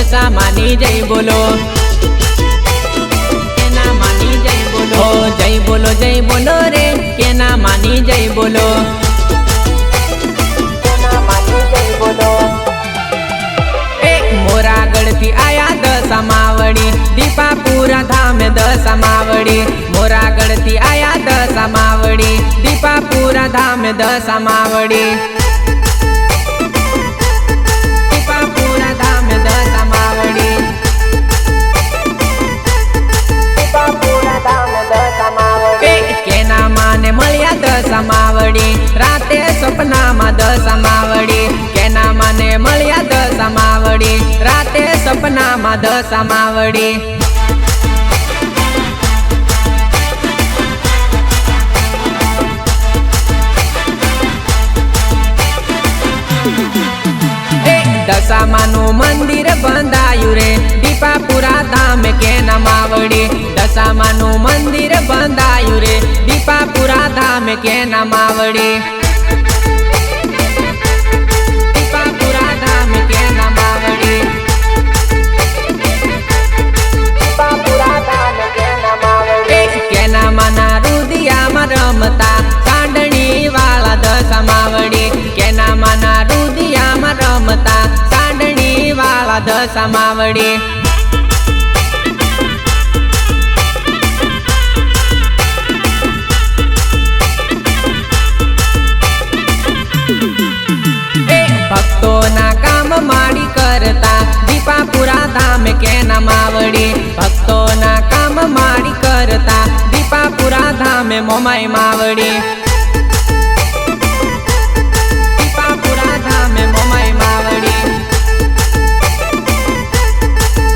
दशा मानी जय बोलो, केना मानी जय बोलो, जय बोलो जय बोलो रे, केना मानी जय बोलो, केना मानी जय बोलो। मोरा गढ़ती आया दशा मावड़ी, दीपापुरा धाम दशा मावड़ी। मोरा गढ़ती आया दशा मावड़ी, दीपापुरा धाम दशा मावड़ी। दीपापुरा धाम दशा मावड़ी, दीपापुरा धाम दशा मावड़ी। केना माने मळ्या दशा मावड़ी, राते सपना मा दशा मावड़ी। केना माने मळ्या दशा मावड़ी, राते सपना मा दशा मावड़ी। दशा मानु मंदिर बंधायु रे, दीपापुरा धाम केना मावड़ी। दशा मानु मंदिर बंधायु रे, दीपापुरा धाम केना मावड़ी। दीपापुरा धाम केना मावड़ी, दीपापुरा धाम केना मावड़ी। केना माना रुदिया मा रमता, सांडणी वाला दशा मावड़ी। केना माना रुदिया मा रमता, सांडणी वाला दशा मावड़ी। भक्तों ना काम माड़ी करता, दीपापुरा धाम केना मावड़ी। भक्तों ना काम माड़ी करता, दीपापुरा धाम मोमाई मावड़ी। दीपापुरा धाम मोमाई मावड़ी,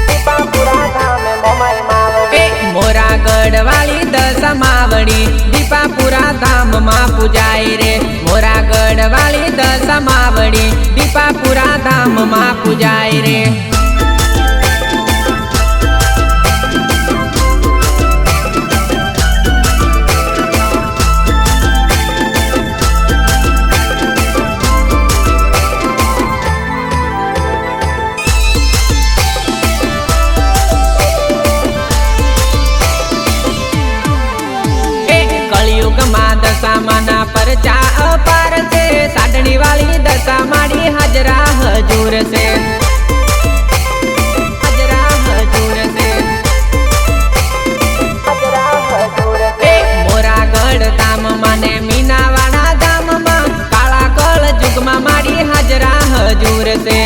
दीपापुरा धाम मोमाई मावड़ी। मोरा गढ़वाली दशा मावड़ी, दीपापुरा धाम मा पूजाई रे। मोरा गढ़वाली दशा मावड़ी, दीपापुरा धाम मा पूजाई रे। दशा माना परचा अपार से, साडणी वाली दशा माड़ी हाजरा हजूर से, हाजरा हजूर से, हाजरा हजूर से। मोरा गढ़ धाम माने मीनावाड़ा धाम मा, काला कल जुग मा माड़ी हाजरा हजूर से।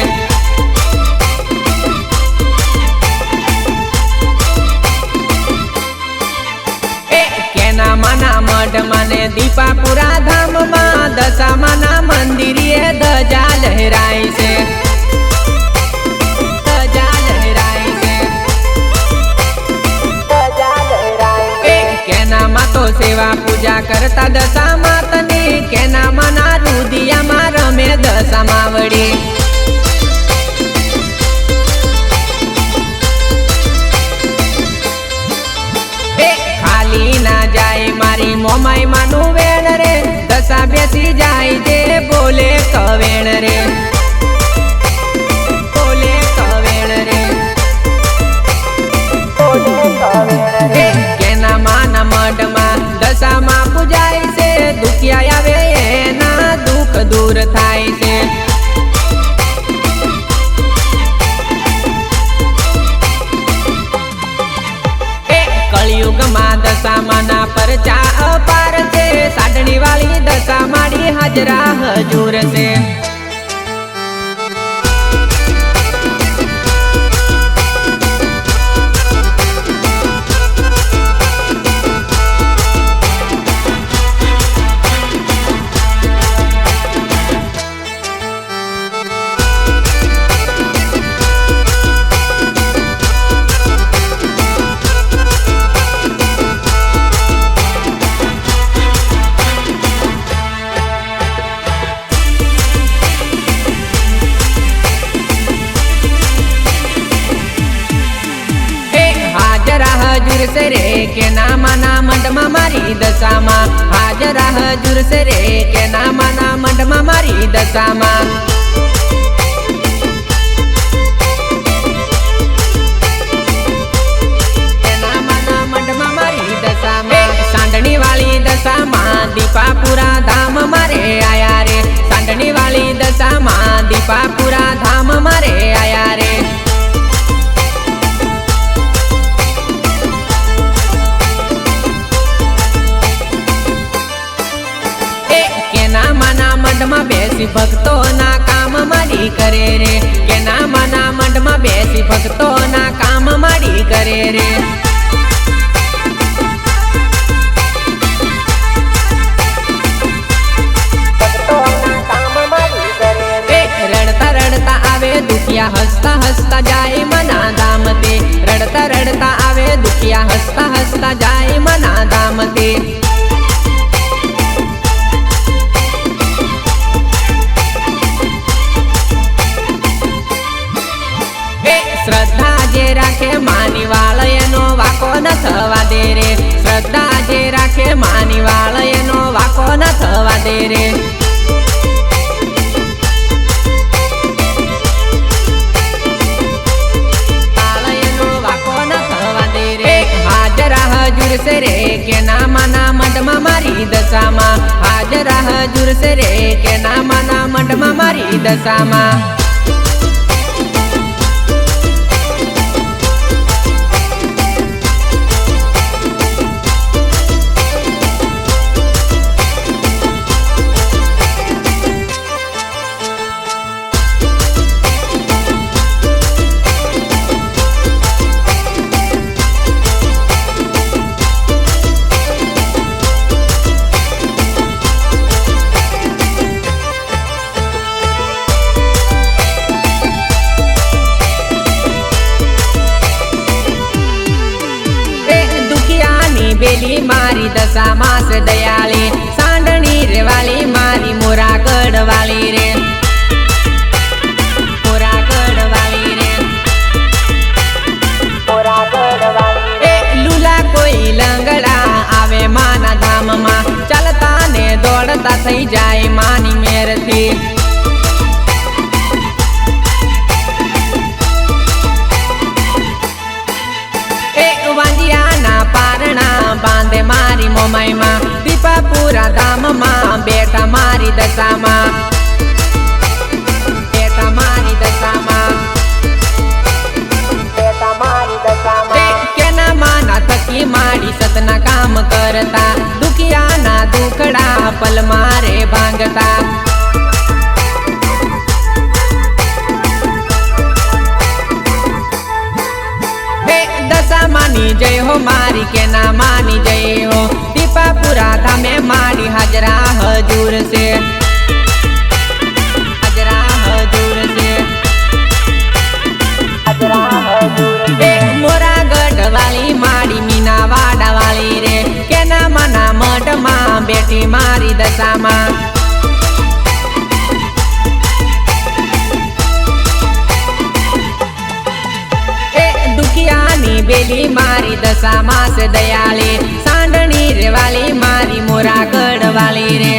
केना माना मठ माने दीपापुरा धाम मा, दशा माना मंदिरिये ध्वजा लहराई से, ध्वजा लहराई से, ध्वजा लहराई से। केना मा तो सेवा पूजा करता दशा मातनी, केना माना रुदिया मा रमे दशा मावड़ी। खाली ना जाए मारी मोमाई मानु वेण रे, दशा बेसी जाए जे बोले कवेण रे, बोले कवेण रे, बोले कवेण रे। केना माना मठ मा दशा मा पूजाई से, दुखिया आवे एना दुख दूर थाय से। कलयुग मा दशा माना परचा अपार से, साडणी वाली दशा माड़ी हाजरा हजूर से। हजूर से रे के नामा ना मंडमा मारी दशामा, हाजरा हजूर से रे के नामा ना मंडमा मारी दशामा। મંડમાં બેસી ભક્તોના કામ માડી કરે રે, કેના માના મંડમાં બેસી ભક્તોના કામ માડી કરે રે. રડતા રડતા આવે દુખિયા, હસતા હસતા જાય મના ધામ તે. રડતા રડતા આવે દુખિયા, હસતા હસતા જાય મના ધામ તે. શ્રદ્ધા જે રાખે માની વાળ એનો વાકો ન થવા દે રે. શ્રદ્ધા જે રાખે માની વાળ એનો વાકો ન થવા દે રે. હાજર છે રે કેના માના મંડમાં મારી દશામાં. હાજર હજુર છે રે કેના માના મંડમાં મારી દશામાં. બેલી મારી દશામાં છે દયાળી, સાંડણી રે વાલી મારી મોરાગઢ વાલી રે. મોરાગઢ વાલી રે, મોરાગઢ વાલી. લુલા કોઈ લંગડા આવે માના ધામમાં, ચાલતા ને દોડતા થઈ જાય માની મેરથી. પારણા બાંધે મારી મોમાઈમાં, દીપાપુરા ધામમાં બેઠા મારી દશામાં. બેઠા મારી દશામાં, બેઠા મારી દશામાં. કેના માના થકી માડી સતના કામ કરતા, દુખિયાના દુખડા પલ મારે ભાંગતા. દશામાની જય હો મારી કેના માની જય હો. દીપાપુરા ધામે માડી હાજરા હજુર છે. હાજરા હજુર છે. હાજરા હજુર છે. મોરાગઢ વાલી માડી મીના વાડા વાલી રે, કેના માના મઢમાં બેઠી મારી દશામાં. બેલી મારી દશામાં છે દયાળી, સાંડણી રે વાલી મારી મોરાગઢ વાલી રે.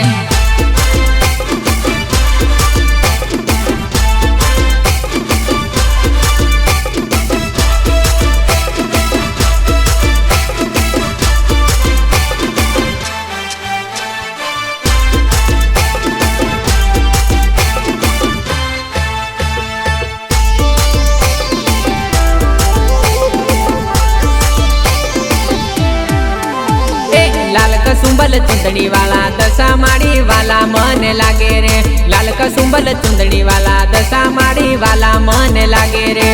કસુંબલ ચુંદડી વાલા દશા માડી વાલા મને લાગે રે. લાલ કસુંબલ ચુંદડી વાલા દશા માડી વાલા મને લાગે રે.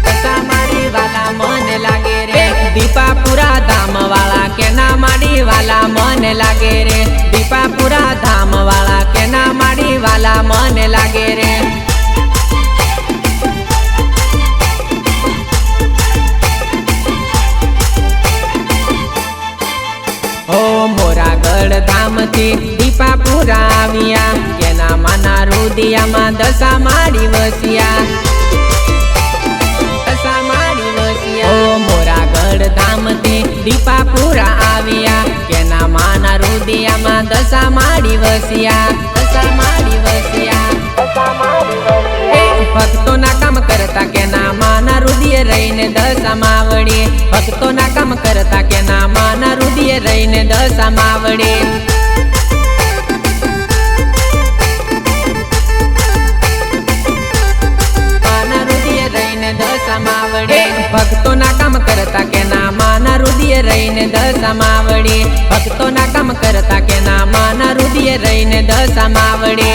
દશા માડી વાલા મને લાગે રે. દીપાપુરા ધામ વાળા કેના માડી વાલા મને લાગે રે. દીપાપુરા ધામ વાળા કેના માડી વાલા મને લાગે રે. મોરાગઢ ધામથી દીપાપુરા આવ્યા, કેના માના રુદિયામાં દશા માડી વસ્યા. દશા માડી વસ્યા. મોરાગઢ ધામથી દીપાપુરા આવ્યા, કેના માના રુદિયામાં દશા માડી વસ્યા. દશા માડી વસ્યા. દશા માડી વસ્યા. ભક્તોના કામ કરતા કેના માના રુદિય રહીને દશામાં વળી. ભક્તોના કામ કરતા કેના માના રુદિય રહીને દશામાં વળી. માના રુદિય રહીને દશામાં વળી. ભક્તોના કામ કરતા કેના માના રુદિય રુદિયે રહીને દશામાં વળી ભક્તોના કામ કરતા કેના માના રુદિયે રહીને દશામાં વળી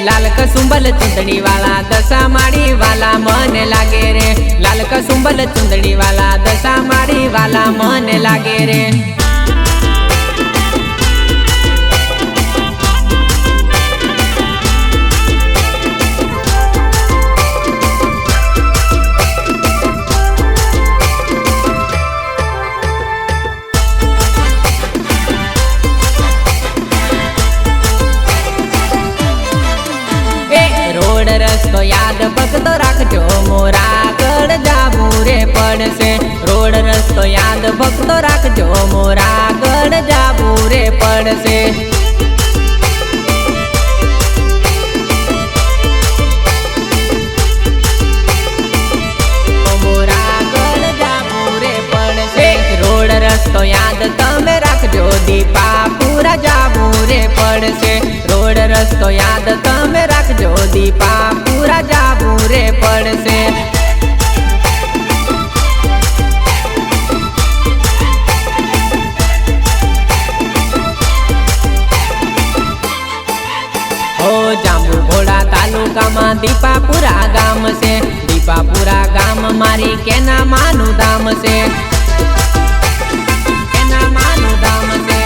लाल कसुंबल चुंदड़ी वाला दशा माड़ी वाला मन लागे रे लाल कसुंबल चुंदड़ी वाला दशा माड़ी वाला मन लागे रे रस्तो याद भक्तो राखजो मोरा गढ़ जाबू रे पड़से रोड रस्तो याद भक्तो राखजो मोरा गढ़ जाबू रे पड़से मोरा गढ़ जाबू रे पड़से रोड रस्तो याद तमे राखजो दीपा पूरा जाबू रे पड़से रोड रस्तो याद तमे राखजो दीपा पूरा जाबू रे पड़से ओ जांबू घोड़ा तालुका में दीपापुरा गाम से दीपापुरा गाम मारी केना मानु धाम से केना मानु धाम से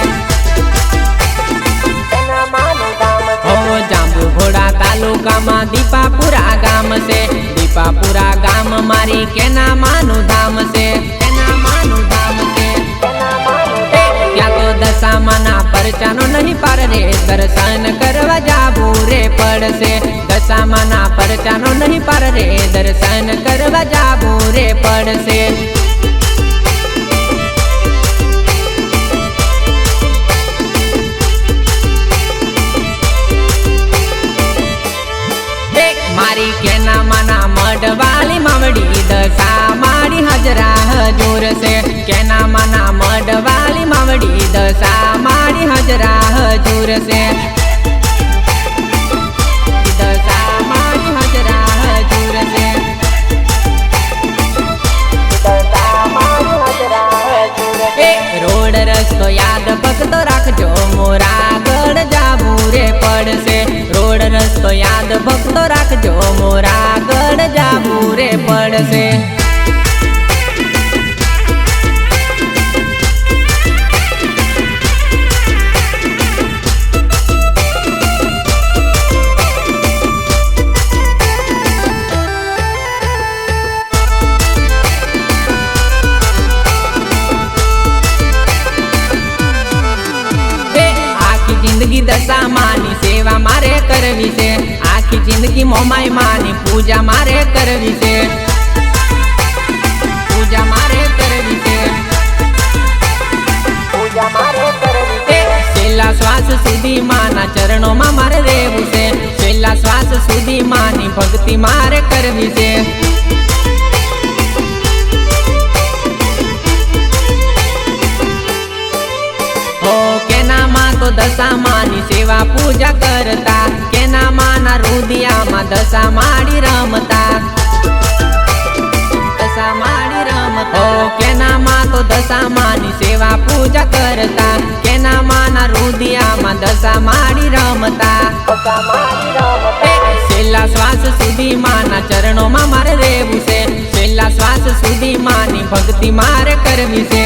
जांबू घोड़ा तालुका में दीपापुरा गाम से दीपापुरा गाम मारी केना मानु धाम से केना मानु धाम से क्या तो दशामाना परचानो नहीं पार रे दर्शन करवा जाबू रे पड़से दशामाना परचानो नहीं पार रे दर्शन करवा जाबू रे पड़से मारी केना माना मडवाली मावड़ी दशा मारी हजरा हजूर से केना माना मडवाली मावड़ी दशा मारी हजरा हजूर से दशा मारी हजरा हजूर से रोड रस्तो याद भक्तो राखजो मोरा गढ़ जाबू रे पड़से रोड रस्तो याद भक्तो राखजो मोरा गढ़ जाबू रे पड़से जिंदगी दशा मानी सेवा मारे करवी से आखी जिंदगी मोमाई मानी पूजा मारे करवी से पूजा मारे करवी से पूजा मारे करवी से छेल्ला श्वास सुधी माना चरणों में मारे रेवू से छेल्ला श्वास सुधी मानी भक्ति मारे करवी से केना मां तो दशा मानी सेवा पूजा करता केना माना रुदिया मां दशा माड़ी रमता दशा माड़ी रमता केना मां तो दशा मानी सेवा पूजा करता केना माना रुदिया मां दशा माड़ी रमता छेल्ला श्वास सुधी माना चरणों में मारे रेवू से छेल्ला श्वास सुधी मानी भक्ति मारे करवी से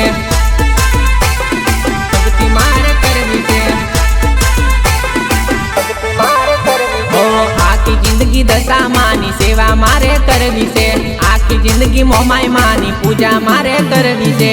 आखी जिंदगी दशा मानी सेवा मारे करवी से आखी जिंदगी मोमाई मानी पूजा मारे करवी से।